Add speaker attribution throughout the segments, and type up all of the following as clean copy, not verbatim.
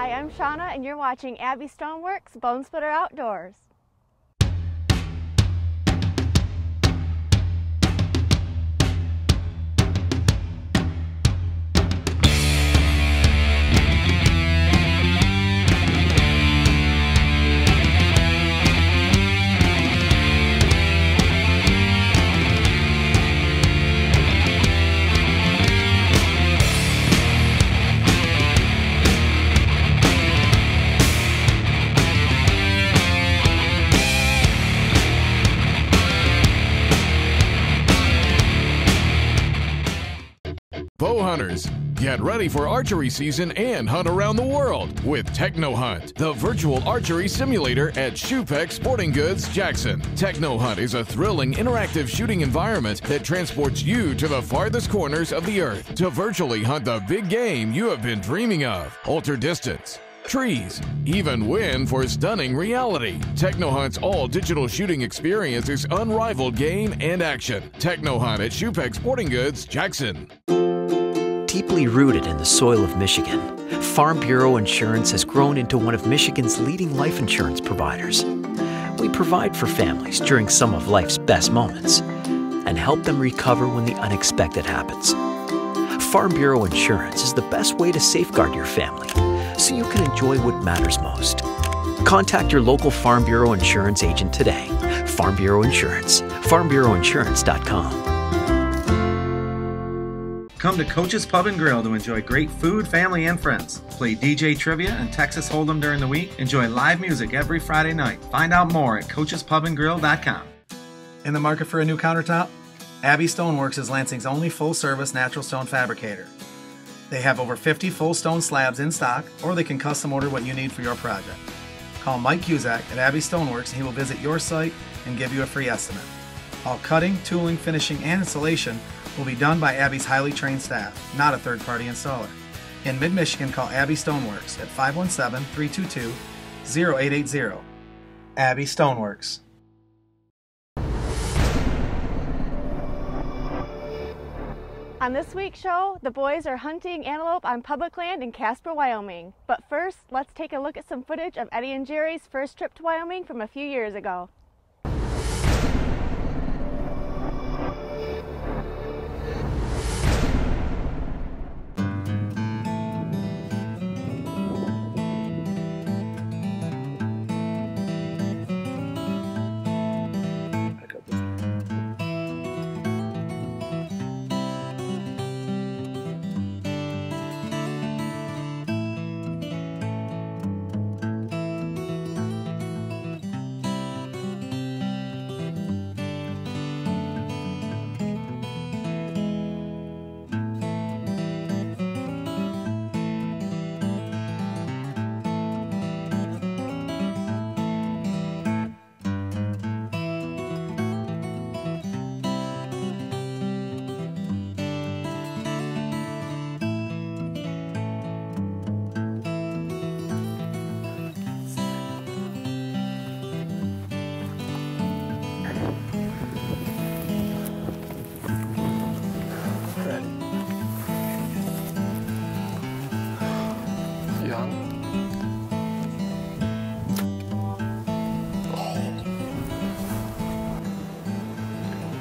Speaker 1: Hi, I'm Shauna, and you're watching Abby Stoneworks Bone Splitter Outdoors.
Speaker 2: Bow hunters, get ready for archery season and hunt around the world with Techno Hunt, the virtual archery simulator at Shoepec Sporting Goods, Jackson. Techno Hunt is a thrilling, interactive shooting environment that transports you to the farthest corners of the earth to virtually hunt the big game you have been dreaming of. Alter distance, trees, even win for stunning reality. Techno Hunt's all-digital shooting experience is unrivaled game and action. Techno Hunt at Shoepec Sporting Goods, Jackson.
Speaker 3: Deeply rooted in the soil of Michigan, Farm Bureau Insurance has grown into one of Michigan's leading life insurance providers. We provide for families during some of life's best moments and help them recover when the unexpected happens. Farm Bureau Insurance is the best way to safeguard your family so you can enjoy what matters most. Contact your local Farm Bureau Insurance agent today. Farm Bureau Insurance, farmbureauinsurance.com.
Speaker 4: Come to Coach's Pub and Grill to enjoy great food, family, and friends. Play DJ Trivia and Texas Hold'em during the week. Enjoy live music every Friday night. Find out more at coachespubandgrill.com. In the market for a new countertop? Abby Stoneworks is Lansing's only full-service natural stone fabricator. They have over 50 full stone slabs in stock, or they can custom order what you need for your project. Call Mike Cusack at Abby Stoneworks and he will visit your site and give you a free estimate. All cutting, tooling, finishing, and installation will be done by Abby's highly trained staff, not a third-party installer. In mid-Michigan, call Abby Stoneworks at 517-322-0880. Abby Stoneworks.
Speaker 1: On this week's show, the boys are hunting antelope on public land in Casper, Wyoming. But first, let's take a look at some footage of Eddie and Jerry's first trip to Wyoming from a few years ago.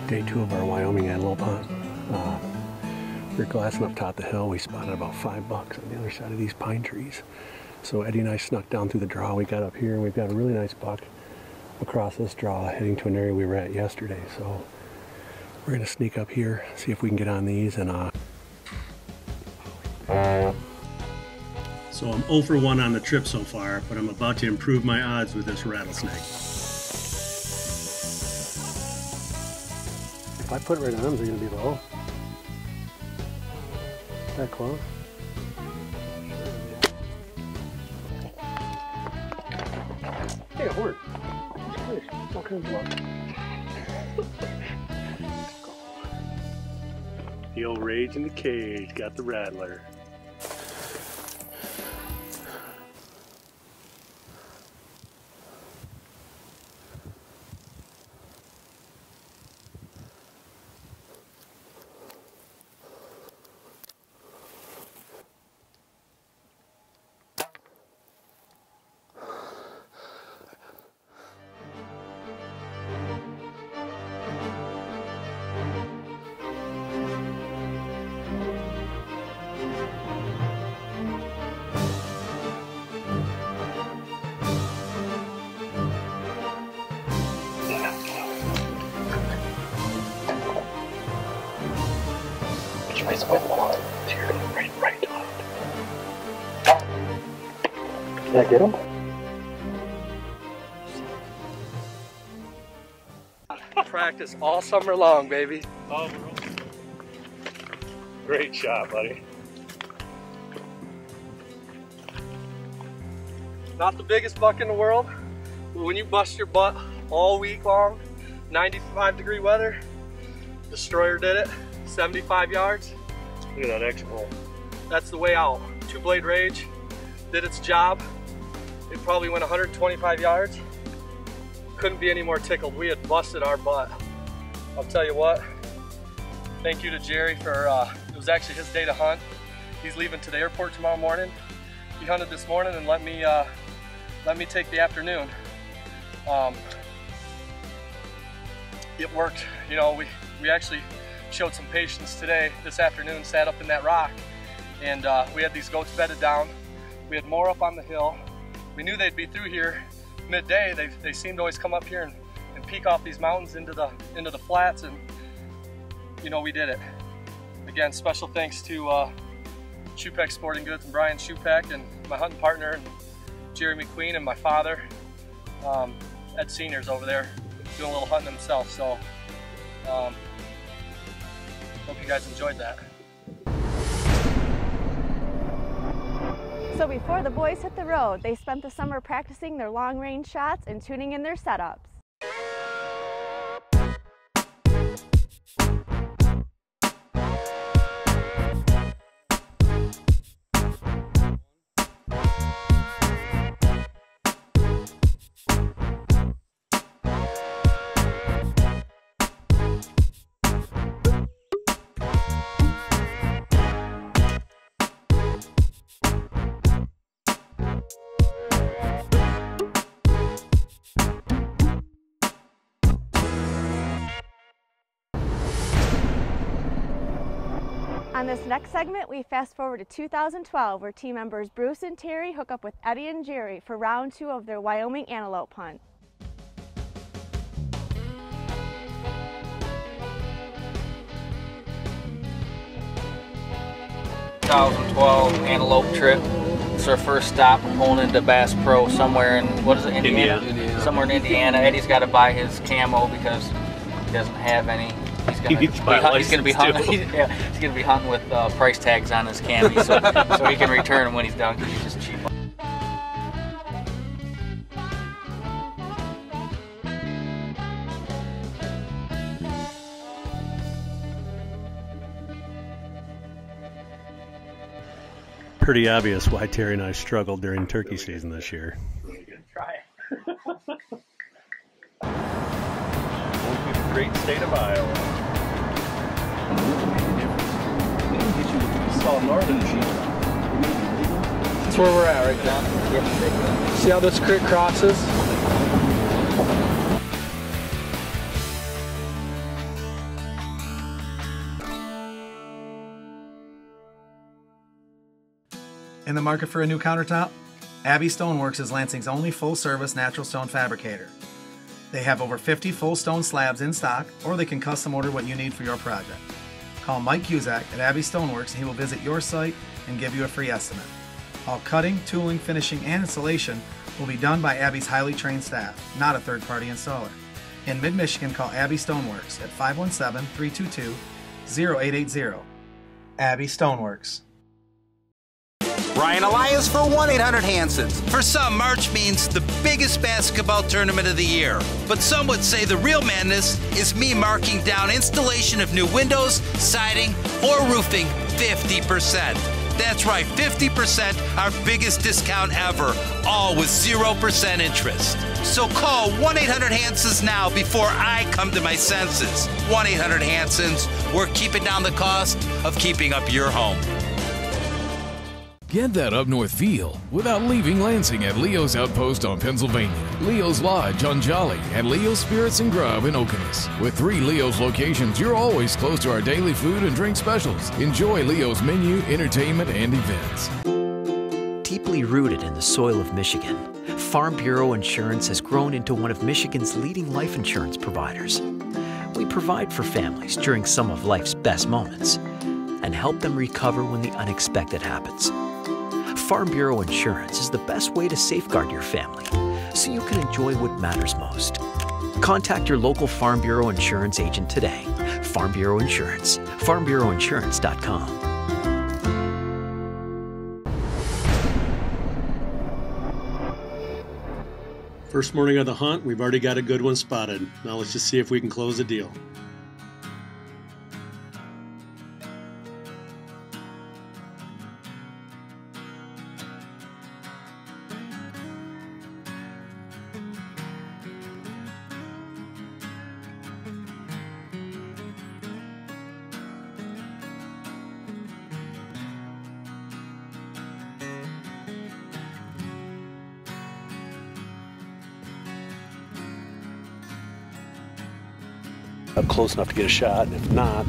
Speaker 5: Day 2 of our Wyoming antelope hunt. We're glassing up top the hill. We spotted about $5 on the other side of these pine trees. So Eddie and I snuck down through the draw. We got up here and we've got a really nice buck across this draw heading to an area we were at yesterday. So we're gonna sneak up here, see if we can get on these and
Speaker 6: So I'm 0 for 1 on the trip so far, but I'm about to improve my odds with this rattlesnake.
Speaker 5: if I put it right on them, they're gonna be low. That close? Hey, a horn. Fish. What kind of luck?
Speaker 6: The old rage in the cage got the rattler.
Speaker 5: Nice wet one. So you're going right on it. Did I get him?
Speaker 7: Practice all summer long, baby.
Speaker 6: Oh, great shot, buddy.
Speaker 7: Not the biggest buck in the world, but when you bust your butt all week long, 95-degree weather, Destroyer did it, 75 yards.
Speaker 6: Look at that extra hole.
Speaker 7: That's the way out. Two-blade rage did its job. It probably went 125 yards. Couldn't be any more tickled. We had busted our butt. I'll tell you what, thank you to Jerry for, it was actually his day to hunt. He's leaving to the airport tomorrow morning. He hunted this morning and let me take the afternoon. It worked. You know, we actually showed some patience today. This afternoon, sat up in that rock, and we had these goats bedded down. We had more up on the hill. We knew they'd be through here midday. They seemed to always come up here and peek off these mountains into the flats, and you know, we did it. Again, special thanks to Shupek Sporting Goods and Brian Shupek and my hunting partner, and Jerry McQueen, and my father, Ed Senior's over there doing a little hunting himself. So hope you guys enjoyed that.
Speaker 1: So before the boys hit the road, they spent the summer practicing their long-range shots and tuning in their setups. On this next segment, we fast forward to 2012, where team members Bruce and Terry hook up with Eddie and Jerry for round 2 of their Wyoming antelope hunt.
Speaker 8: 2012 antelope trip. It's our first stop. We're going into Bass Pro somewhere in, what is it, Indiana? Somewhere in Indiana. Eddie's got to buy his camo because he doesn't have any. He's going to be hunting with price tags on his cami, so he can return them when he's done, because he's just cheap.
Speaker 6: Pretty obvious why Terry and I struggled during turkey season this year.
Speaker 7: Try it.
Speaker 6: Won't be the great state of Iowa.
Speaker 7: That's where we're at right now. See how this creek crosses?
Speaker 4: In the market for a new countertop? Abbey Stoneworks is Lansing's only full-service natural stone fabricator. They have over 50 full stone slabs in stock, or they can custom order what you need for your project. Call Mike Cusack at Abbey Stoneworks and he will visit your site and give you a free estimate. All cutting, tooling, finishing, and installation will be done by Abbey's highly trained staff, not a third-party installer. In mid-Michigan, call Abbey Stoneworks at 517-322-0880. Abbey Stoneworks.
Speaker 9: Ryan Elias for 1-800-HANSONS. For some, March means the biggest basketball tournament of the year. But some would say the real madness is me marking down installation of new windows, siding, or roofing 50%. That's right, 50%, our biggest discount ever, all with 0% interest. So call 1-800-HANSONS now before I come to my senses. 1-800-HANSONS, we're keeping down the cost of keeping up your home.
Speaker 2: Get that up north feel without leaving Lansing at Leo's Outpost on Pennsylvania, Leo's Lodge on Jolly, and Leo's Spirits and Grub in Okemos. With 3 Leo's locations, you're always close to our daily food and drink specials. Enjoy Leo's menu, entertainment, and events.
Speaker 3: Deeply rooted in the soil of Michigan, Farm Bureau Insurance has grown into one of Michigan's leading life insurance providers. We provide for families during some of life's best moments. and help them recover when the unexpected happens. Farm Bureau Insurance is the best way to safeguard your family so you can enjoy what matters most. Contact your local Farm Bureau Insurance agent today. Farm Bureau Insurance, farmbureauinsurance.com.
Speaker 6: First morning of the hunt, we've already got a good one spotted. Now let's just see if we can close the deal.
Speaker 5: Up close enough to get a shot, and if not,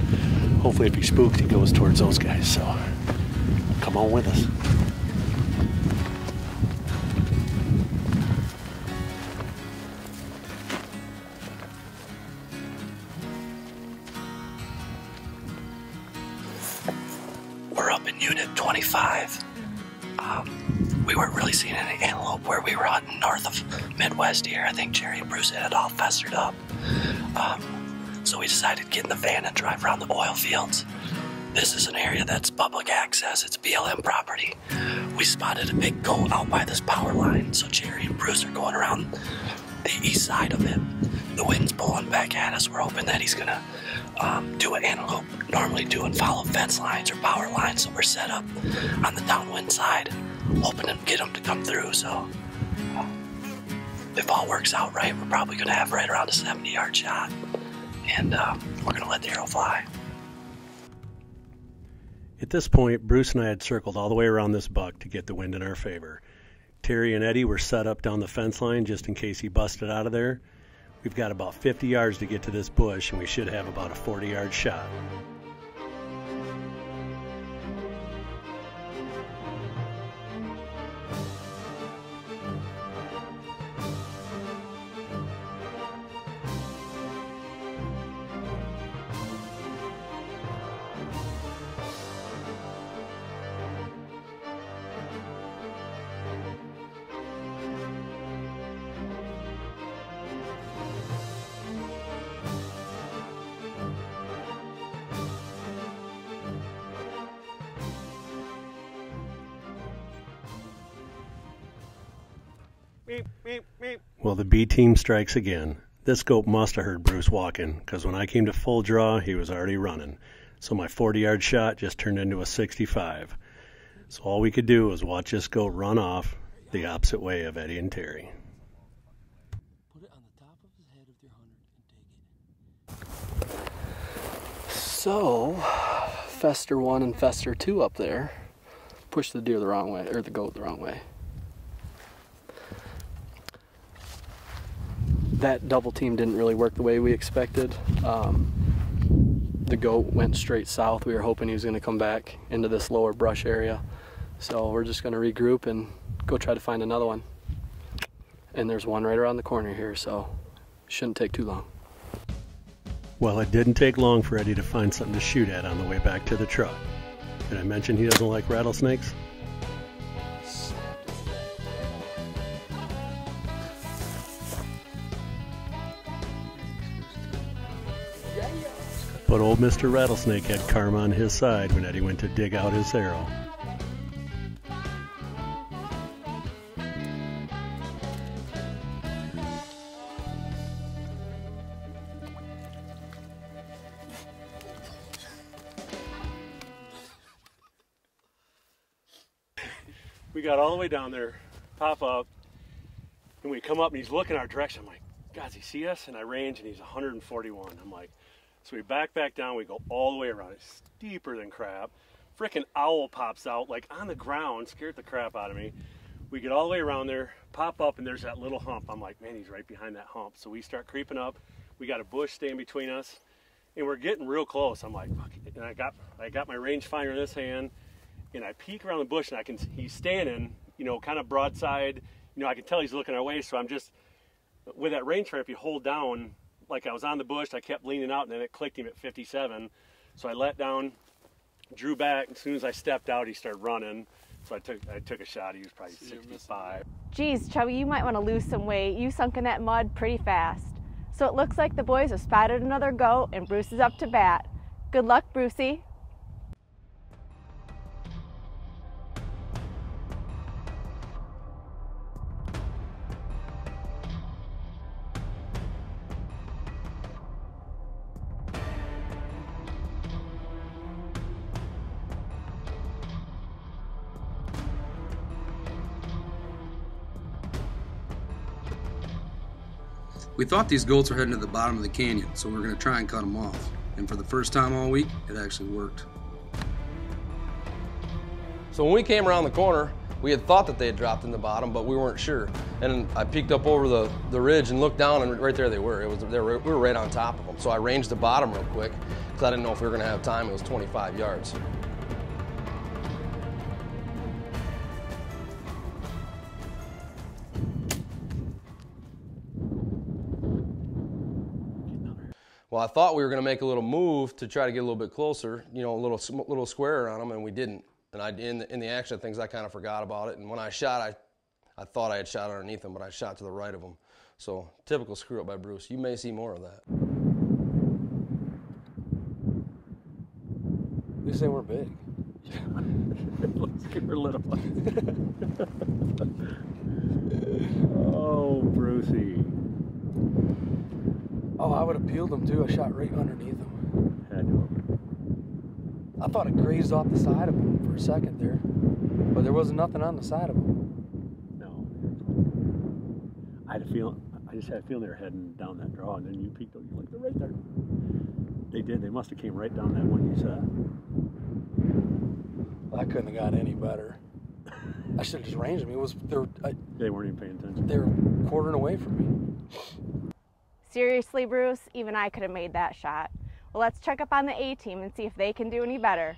Speaker 5: hopefully if he's spooked, he goes towards those guys. So come on with us.
Speaker 10: We're up in Unit 25. We weren't really seeing any antelope where we were hunting north of Midwest here. I think Jerry and Bruce had it all festered up. So we decided to get in the van and drive around the oil fields. This is an area that's public access. It's BLM property. We spotted a big goat out by this power line. So Jerry and Bruce are going around the east side of it. The wind's blowing back at us. We're hoping that he's gonna do what antelope normally do and follow fence lines or power lines. So we're set up on the downwind side, hoping to get him to come through. So if all works out right, we're probably gonna have right around a 70-yard shot. And we're going to let the arrow fly.
Speaker 5: At this point, Bruce and I had circled all the way around this buck to get the wind in our favor. Terry and Eddie were set up down the fence line just in case he busted out of there. We've got about 50 yards to get to this bush, and we should have about a 40-yard shot. Well, the B team strikes again. This goat must have heard Bruce walking, because when I came to full draw, he was already running. So my 40-yard shot just turned into a 65. So all we could do was watch this goat run off the opposite way of Eddie and Terry.
Speaker 11: Put it on the top of his head with your 100 and take it. So, Fester 1 and Fester 2 up there pushed the deer the wrong way, or the goat the wrong way. That double team didn't really work the way we expected. The goat went straight south. We were hoping he was going to come back into this lower brush area. So we're just going to regroup and go try to find another one. And there's one right around the corner here, so it shouldn't take too long.
Speaker 5: Well, it didn't take long for Eddie to find something to shoot at on the way back to the truck. Did I mention he doesn't like rattlesnakes? But old Mr. Rattlesnake had karma on his side when Eddie went to dig out his arrow. We got all the way down there, pop up, and we come up and he's looking our direction. I'm like, God, does he see us? And I range and he's 141. I'm like, so we back down, we go all the way around. It's steeper than crap. Frickin' owl pops out, like on the ground, scared the crap out of me. We get all the way around there, pop up, and there's that little hump. I'm like, man, he's right behind that hump. So we start creeping up. We got a bush staying between us, and we're getting real close. I'm like, fuck it. And I got my rangefinder in this hand, and I peek around the bush, and he's standing, you know, kind of broadside. You know, I can tell he's looking our way, so I'm just, with that rangefinder, if you hold down, like I was on the bush, I kept leaning out, and then it clicked him at 57. So I let down
Speaker 6: drew back. As soon as I stepped out, he started running. So I took a shot. He was probably 65.
Speaker 1: Geez, Chubby, you might want to lose some weight. You sunk in that mud pretty fast. So it looks like the boys have spotted another goat and Bruce is up to bat. Good luck, Brucey.
Speaker 12: We thought these goats were heading to the bottom of the canyon, so we were going to try and cut them off. And for the first time all week, it actually worked.
Speaker 13: So when we came around the corner, we had thought that they had dropped in the bottom, but we weren't sure. And I peeked up over the ridge and looked down, and right there they were. We were right on top of them. So I ranged the bottom real quick, because I didn't know if we were going to have time. It was 25 yards. Well, I thought we were going to make a little move to try to get a little bit closer, you know, a little square around them, and we didn't. And in the action of things, I kind of forgot about it. And when I shot, I thought I had shot underneath them, but I shot to the right of them. So typical screw up by Bruce. You may see more of that.
Speaker 11: At least they weren't big.
Speaker 6: Super little. Oh, Brucey.
Speaker 11: Oh, I would have peeled them too. I shot right underneath them.
Speaker 6: Had to.
Speaker 11: I thought it grazed off the side of them for a second there, but there wasn't nothing on the side of them.
Speaker 6: No. I just had a feeling they were heading down that draw, and then you peeked over. You're like, they're right there. They did. They must have came right down that one you said.
Speaker 11: Well, I couldn't have got any better. I should have just ranged them.
Speaker 6: They weren't even paying attention.
Speaker 11: They were quartering away from me.
Speaker 1: Seriously, Bruce, even I could have made that shot. Well, let's check up on the A team and see if they can do any better.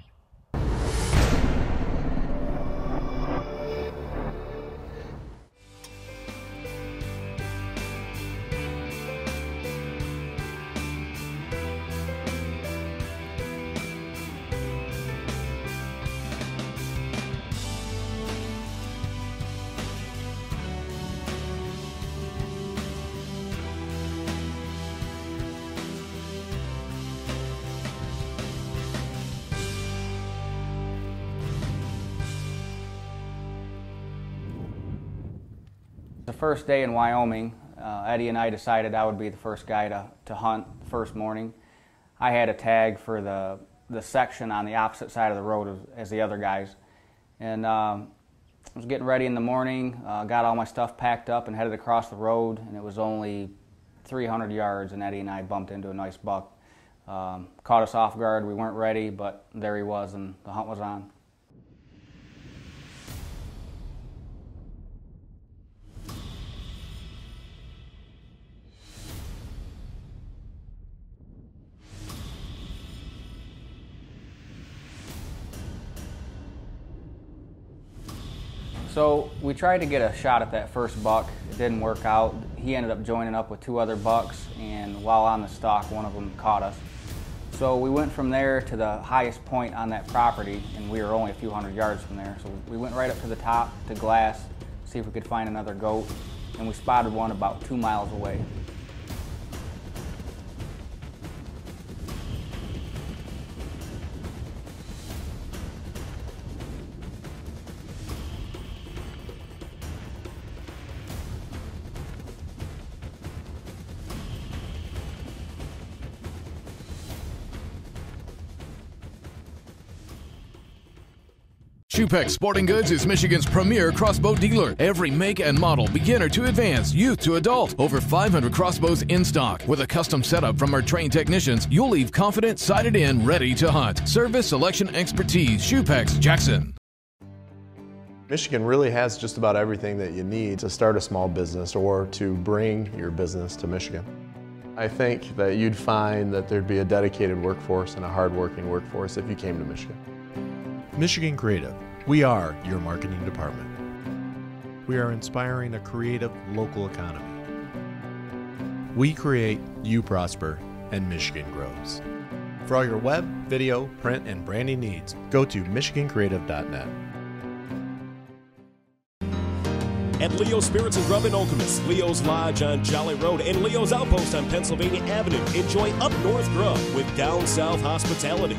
Speaker 8: The first day in Wyoming, Eddie and I decided I would be the first guy to hunt the first morning. I had a tag for the section on the opposite side of the road as the other guys. And I was getting ready in the morning, got all my stuff packed up and headed across the road, and it was only 300 yards, and Eddie and I bumped into a nice buck. Caught us off guard, we weren't ready, but there he was, and the hunt was on. So we tried to get a shot at that first buck. It didn't work out. He ended up joining up with 2 other bucks, and while on the stalk, one of them caught us. So we went from there to the highest point on that property, and we were only a few hundred yards from there. So we went right up to the top to glass, see if we could find another goat, and we spotted one about 2 miles away.
Speaker 2: Shupex Sporting Goods is Michigan's premier crossbow dealer. Every make and model, beginner to advanced, youth to adult. Over 500 crossbows in stock. With a custom setup from our trained technicians, you'll leave confident, sighted in, ready to hunt. Service, selection, expertise. Shupex, Jackson.
Speaker 14: Michigan really has just about everything that you need to start a small business or to bring your business to Michigan. I think that you'd find that there'd be a dedicated workforce and a hardworking workforce if you came to Michigan.
Speaker 15: Michigan Creative. We are your marketing department. We are inspiring a creative local economy. We create, you prosper, and Michigan grows. For all your web, video, print, and branding needs, go to michigancreative.net.
Speaker 16: At Leo's Spirits and Grub in Okemos, Leo's Lodge on Jolly Road, and Leo's Outpost on Pennsylvania Avenue, enjoy up north grub with down south hospitality.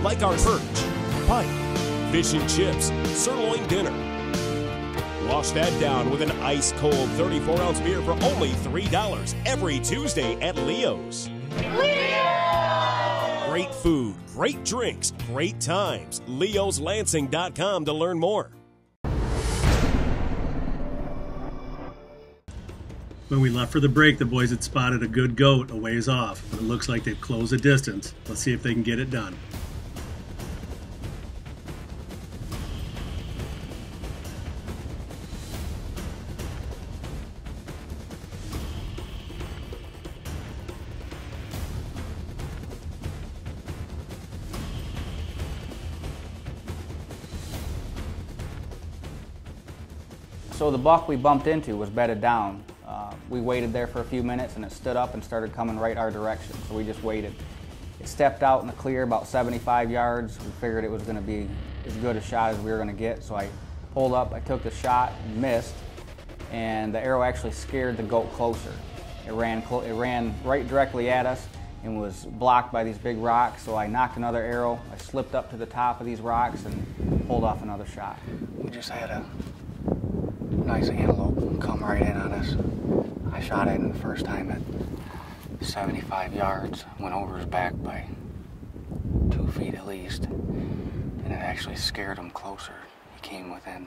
Speaker 16: Like our perch, pike, fish and chips, sirloin dinner. Wash that down with an ice-cold 34-ounce beer for only $3 every Tuesday at Leo's. Leo! Great food, great drinks, great times. Leo'sLansing.com to learn more.
Speaker 6: When we left for the break, the boys had spotted a good goat a ways off, but it looks like they've closed the distance. Let's see if they can get it done.
Speaker 8: So the buck we bumped into was bedded down. We waited there for a few minutes and it stood up and started coming right our direction, so we just waited. It stepped out in the clear about 75 yards. We figured it was going to be as good a shot as we were going to get, so I pulled up, I took the shot, and missed, and the arrow actually scared the goat closer. It ran right directly at us and was blocked by these big rocks, so I knocked another arrow. I slipped up to the top of these rocks and pulled off another shot.
Speaker 17: We just had a nice antelope come right in on us. I shot it the first time at 75 yards, went over his back by 2 feet at least, and it actually scared him closer. He came within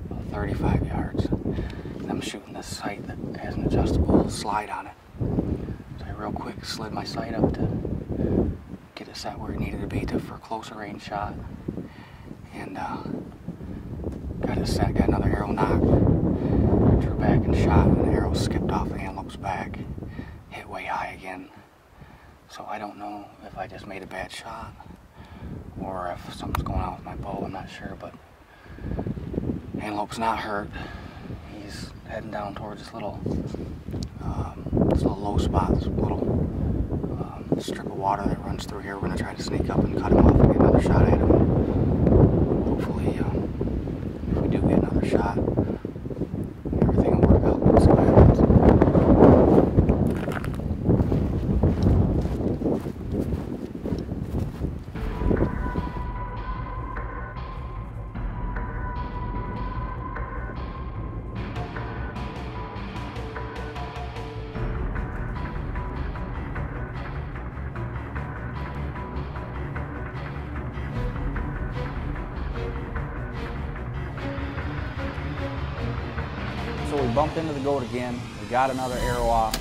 Speaker 17: about 35 yards, and I'm shooting this sight that has an adjustable slide on it. So I real quick slid my sight up to get it set where it needed to be for a closer range shot, and got it set, got another arrow knocked, drew back and shot, and the arrow skipped off the antelope's back, hit way high again. So I don't know if I just made a bad shot or if something's going on with my bow, I'm not sure, but antelope's not hurt. He's heading down towards this little low spot, this little strip of water that runs through here. We're going to try to sneak up and cut him off and get another shot at him. Hopefully, if we do get another shot, everything will work out. Let's see what happens. So we bumped into the goat again. We got another arrow off.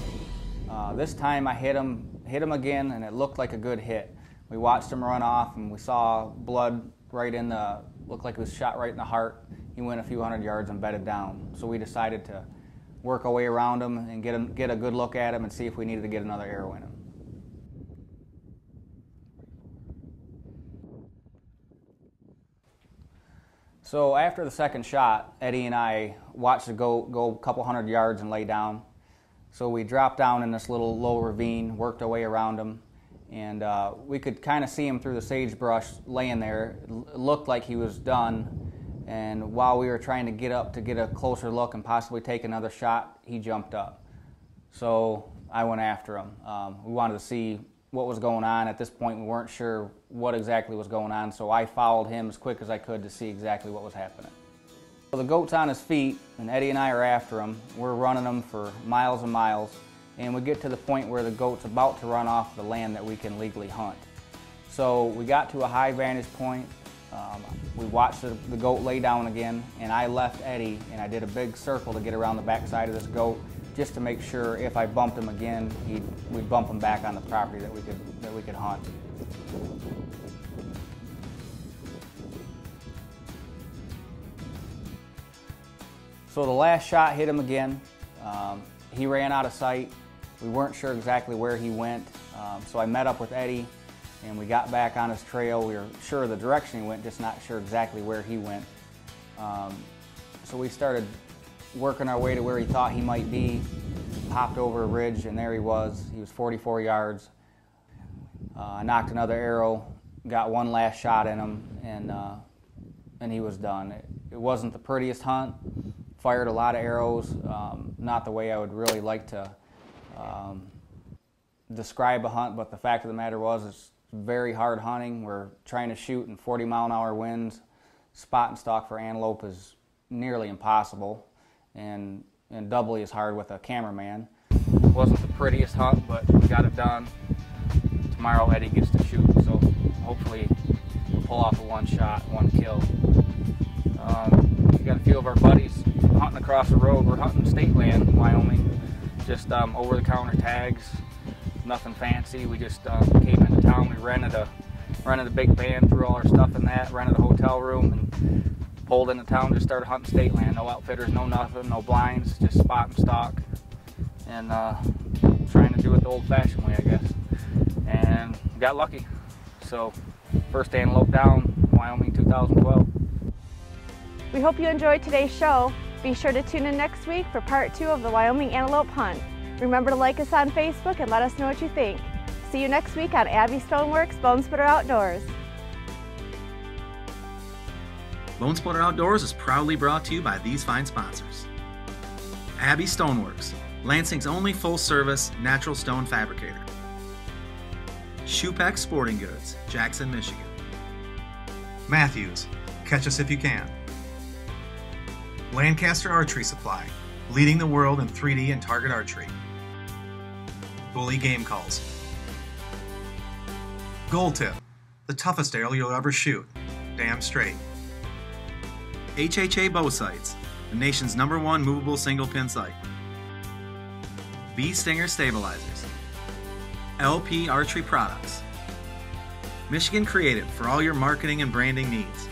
Speaker 17: This time I hit him again, and it looked like a good hit. We watched him run off, and we saw blood right in the, looked like it was shot right in the heart. He went a few hundred yards and bedded down. So we decided to work our way around him and get a good look at him and see if we needed to get another arrow in him. So after the second shot, Eddie and I watched the goat go a couple hundred yards and lay down. So we dropped down in this little low ravine, worked our way around him, and we could kind of see him through the sagebrush laying there. It looked like he was done, and while we were trying to get up to get a closer look and possibly take another shot, he jumped up. So I went after him. We wanted to see what was going on. At this point, we weren't sure what exactly was going on, so I followed him as quick as I could to see exactly what was happening. So the goat's on his feet, and Eddie and I are after him. We're running him for miles and miles, and we get to the point where the goat's about to run off the land that we can legally hunt. So we got to a high vantage point. We watched the goat lay down again, and I left Eddie, and I did a big circle to get around the backside of this goat, just to make sure if I bumped him again, we'd bump him back on the property that we could hunt. So the last shot hit him again. He ran out of sight. We weren't sure exactly where he went, so I met up with Eddie, and we got back on his trail. We were sure of the direction he went, just not sure exactly where he went. So we started working our way to where he thought he might be, popped over a ridge, and there he was. He was 44 yards. I knocked another arrow, got one last shot in him, and he was done. It wasn't the prettiest hunt, fired a lot of arrows, not the way I would really like to describe a hunt, but the fact of the matter was it's very hard hunting. We're trying to shoot in 40-mile-an-hour winds. Spot and stalk for antelope is nearly impossible, and doubly as hard with a cameraman.
Speaker 8: It wasn't the prettiest hunt, but we got it done. Tomorrow Eddie gets to shoot, so hopefully we'll pull off a one shot, one kill. We got a few of our buddies hunting across the road. We're hunting state land in Wyoming, just over-the-counter tags, nothing fancy. We just came into town. We rented a big van, threw all our stuff in that, rented a hotel room, and pulled into town, just started hunting state land. No outfitters, no nothing, no blinds, just spot and stalk, and trying to do it the old-fashioned way, I guess. And got lucky. So first antelope down, Wyoming 2012.
Speaker 1: We hope you enjoyed today's show. Be sure to tune in next week for part 2 of the Wyoming antelope hunt. Remember to like us on Facebook and let us know what you think. See you next week on Abby Stoneworks Bone Splitter Outdoors.
Speaker 4: Bone Splitter Outdoors is proudly brought to you by these fine sponsors. Abby Stoneworks, Lansing's only full-service natural stone fabricator. Shoepeck Sporting Goods, Jackson, Michigan. Matthews, catch us if you can. Lancaster Archery Supply, leading the world in 3D and target archery. Bully Game Calls. Gold Tip, the toughest arrow you'll ever shoot, damn straight. HHA Bow Sights, the nation's #1 movable single pin sight. Bee Stinger Stabilizers. LP Archery Products. Michigan Creative for all your marketing and branding needs.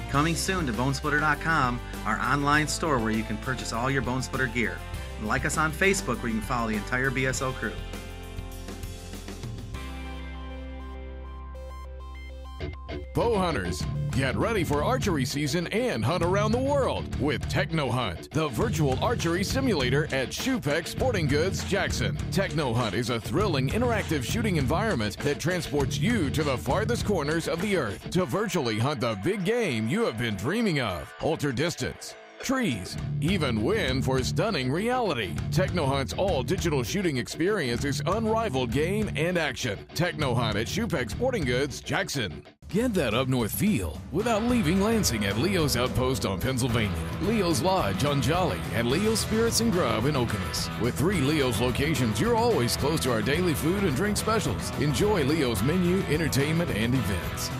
Speaker 4: Coming soon to bonesplitter.com, our online store where you can purchase all your Bone Splitter gear. And like us on Facebook where you can follow the entire BSO crew.
Speaker 2: Bow hunters, get ready for archery season and hunt around the world with Techno Hunt, the virtual archery simulator at Shoepeck Sporting Goods, Jackson. Techno Hunt is a thrilling, interactive shooting environment that transports you to the farthest corners of the earth to virtually hunt the big game you have been dreaming of. Alter distance, trees, even win for stunning reality. Techno Hunt's all-digital shooting experience is unrivaled game and action. Techno Hunt at Shoepeck Sporting Goods, Jackson. Get that up-north feel without leaving Lansing at Leo's Outpost on Pennsylvania, Leo's Lodge on Jolly, and Leo's Spirits and Grub in Okemos. With 3 Leo's locations, you're always close to our daily food and drink specials. Enjoy Leo's menu, entertainment, and events.